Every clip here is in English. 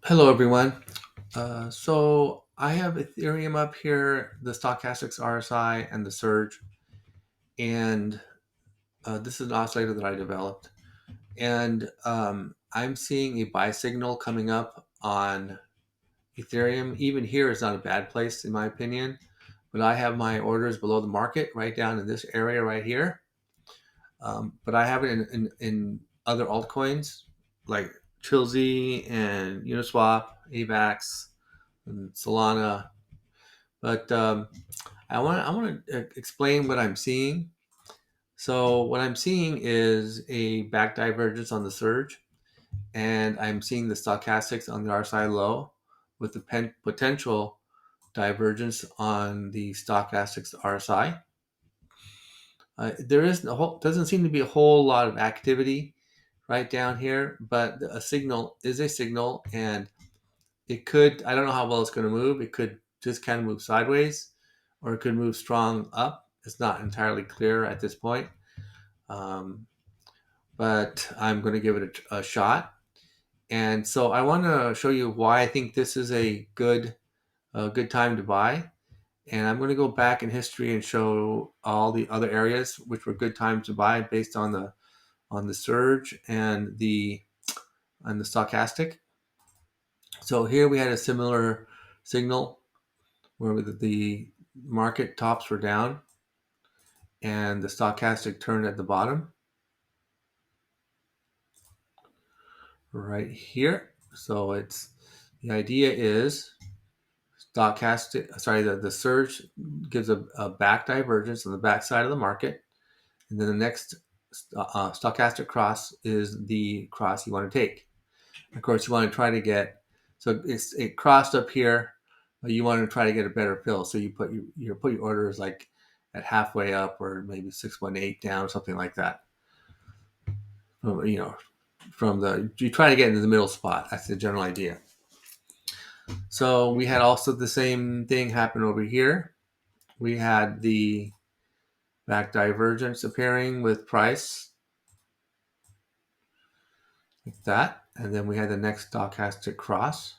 Hello, everyone. So I have Ethereum up here, the stochastics RSI, and the surge, and this is an oscillator that I developed. And I'm seeing a buy signal coming up on Ethereum. Even here is not a bad place, in my opinion. But I have my orders below the market, right down in this area right here. But I have it in other altcoins like Chilzy and Uniswap, AVAX, and Solana. But I want to explain what I'm seeing. So what I'm seeing is a back divergence on the surge, and I'm seeing the stochastics on the RSI low with the potential divergence on the stochastics RSI. There is doesn't seem to be a whole lot of activity right down here, but a signal is a signal, and it could. I don't know how well it's going to move. It could just kind of move sideways, or it could move strong up. It's not entirely clear at this point, um, but I'm going to give it a shot. And so I want to show you why I think this is a good time to buy. And I'm going to go back in history and show all the other areas which were good times to buy based on the surge and the stochastic. So here we had a similar signal where the market tops were down and the stochastic turned at the bottom right here. So it's the idea is stochastic, sorry, the surge gives a back divergence on the back side of the market. And then the next stochastic cross is the cross you want to take. Of course, you want to try to get, so it crossed up here. You want to try to get a better fill. So you put your orders like at halfway up or maybe 618 down or something like that. You know, from the you try to get into the middle spot. That's the general idea. So we had also the same thing happen over here. We had the back divergence appearing with price like that, and then we had the next stochastic cross,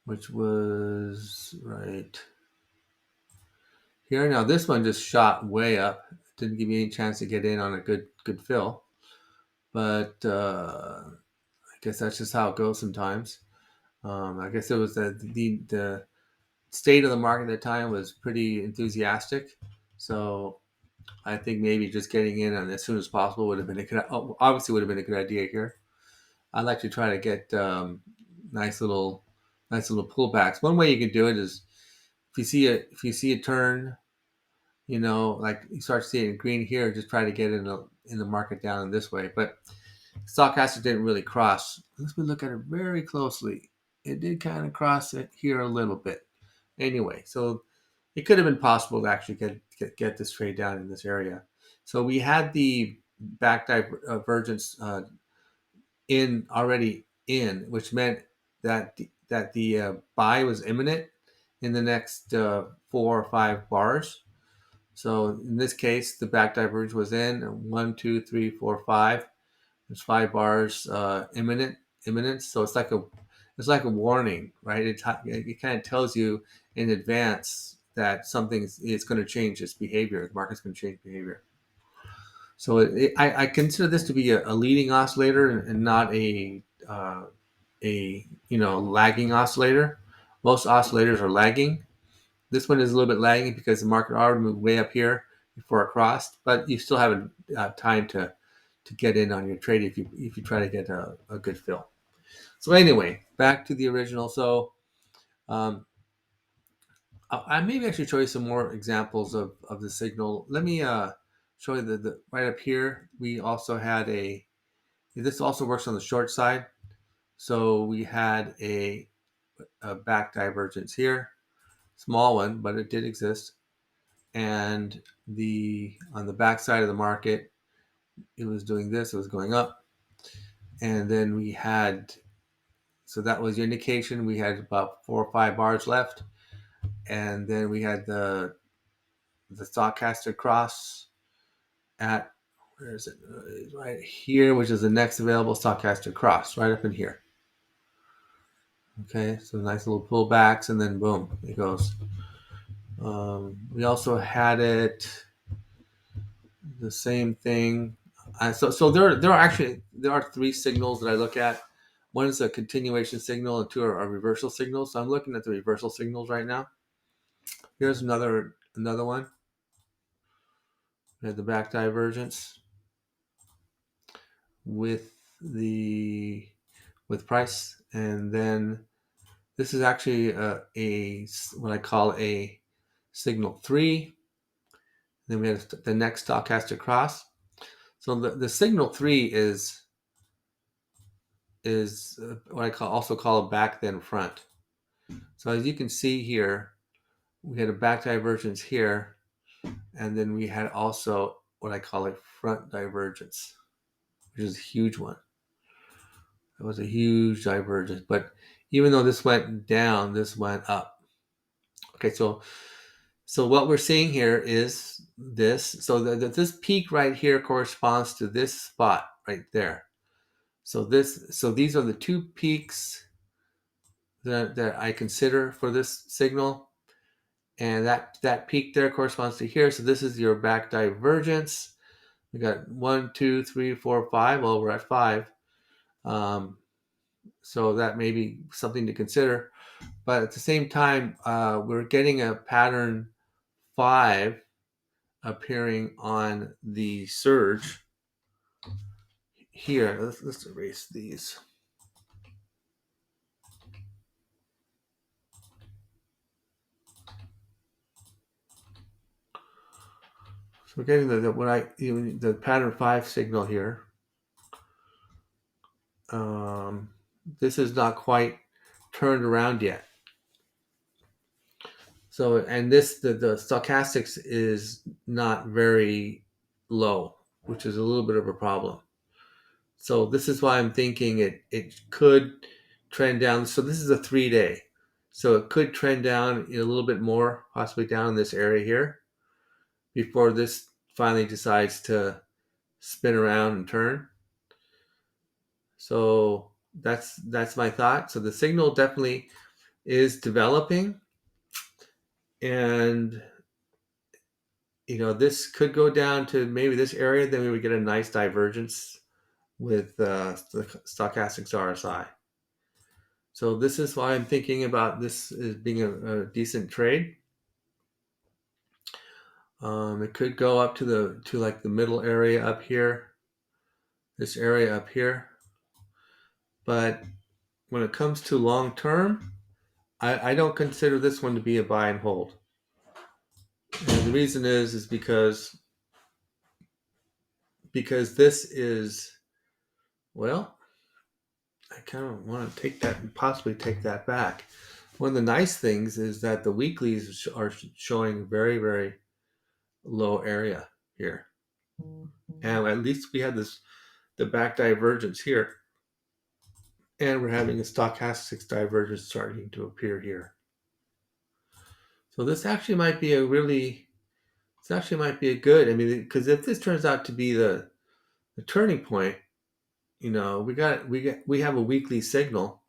which was right here. Now this one just shot way up. Didn't give me any chance to get in on a good fill, but I guess that's just how it goes sometimes. I guess it was the state of the market at the time was pretty enthusiastic. So I think maybe just getting in on as soon as possible would have been obviously would have been a good idea here. I'd like to try to get nice little nice little pullbacks. One way you can do it is if you see a turn, like you start seeing green here, just try to get in the market down in this way. But stochastic didn't really cross. Let's look at it very closely. It did kind of cross it here a little bit. Anyway, so it could have been possible to actually get this trade down in this area. So we had the back divergence in already in, which meant that the buy was imminent in the next 4 or 5 bars. So in this case, the back divergence was in 1, 2, 3, 4, 5. There's 5 bars imminent. So it's like a warning, right? It kind of tells you in advance that something is going to change its behavior. The market's going to change behavior. So I consider this to be a leading oscillator and not a lagging oscillator. Most oscillators are lagging. This one is a little bit lagging because the market already moved way up here before it crossed, but you still have time to get in on your trade if you try to get a good fill. So anyway, back to the original. So um, maybe I should show you some more examples of the signal. Let me show you the right up here. We also had this also works on the short side. So we had a back divergence here, small one, but it did exist. And on the back side of the market, it was doing this. It was going up, and then we had so that was your indication. We had about 4 or 5 bars left, and then we had the stochastic cross at where is it? Right here, which is the next available stochastic cross, right up in here. Okay, so nice little pullbacks, and then boom, it goes. We also had it the same thing. So there are three signals that I look at. One is a continuation signal, and two are reversal signals. So I'm looking at the reversal signals right now. Here's another one. We had the back divergence with the with price, and then this is actually a what I call a signal 3. Then we have the next stochastic cross. So the signal 3 is what I also call a back then front. So as you can see here, we had a back divergence here, and then we had also what I call a front divergence, which is a huge one. It was a huge divergence, but even though this went down, this went up. Okay, so what we're seeing here is this. So this peak right here corresponds to this spot right there. So these are the two peaks that I consider for this signal, and that peak there corresponds to here. So this is your back divergence. We got 1, 2, 3, 4, 5. Well, we're at 5. So that may be something to consider. But at the same time, we're getting a pattern 5 appearing on the surge here. Let's erase these. So we're getting the pattern 5 signal here. This is not quite turned around yet. So, and the stochastics is not very low, which is a little bit of a problem. So this is why I'm thinking it could trend down. So this is a 3-day. So it could trend down a little bit more, possibly down in this area here, before this finally decides to spin around and turn. So that's my thought. So the signal definitely is developing, and this could go down to maybe this area. Then we would get a nice divergence with the stochastics RSI. So this is why I'm thinking about this as being a decent trade. It could go up to like the middle area up here, this area up here. But when it comes to long term, I don't consider this one to be a buy and hold. And the reason is because this is, well, I kind of want to possibly take that back. One of the nice things is that the weeklies are showing very, very low area here. And at least we had the back divergence here. And we're having a stochastic divergence starting to appear here. So this actually might be a good, I mean, because if this turns out to be the turning point, we have a weekly signal,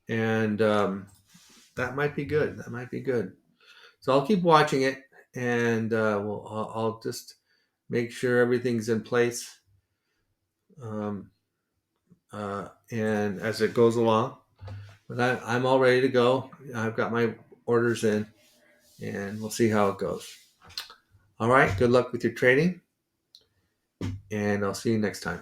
and that might be good. That might be good. So I'll keep watching it, and I'll just make sure everything's in place, and as it goes along. But I'm all ready to go. I've got my orders in, and we'll see how it goes. All right. Good luck with your trading, and I'll see you next time.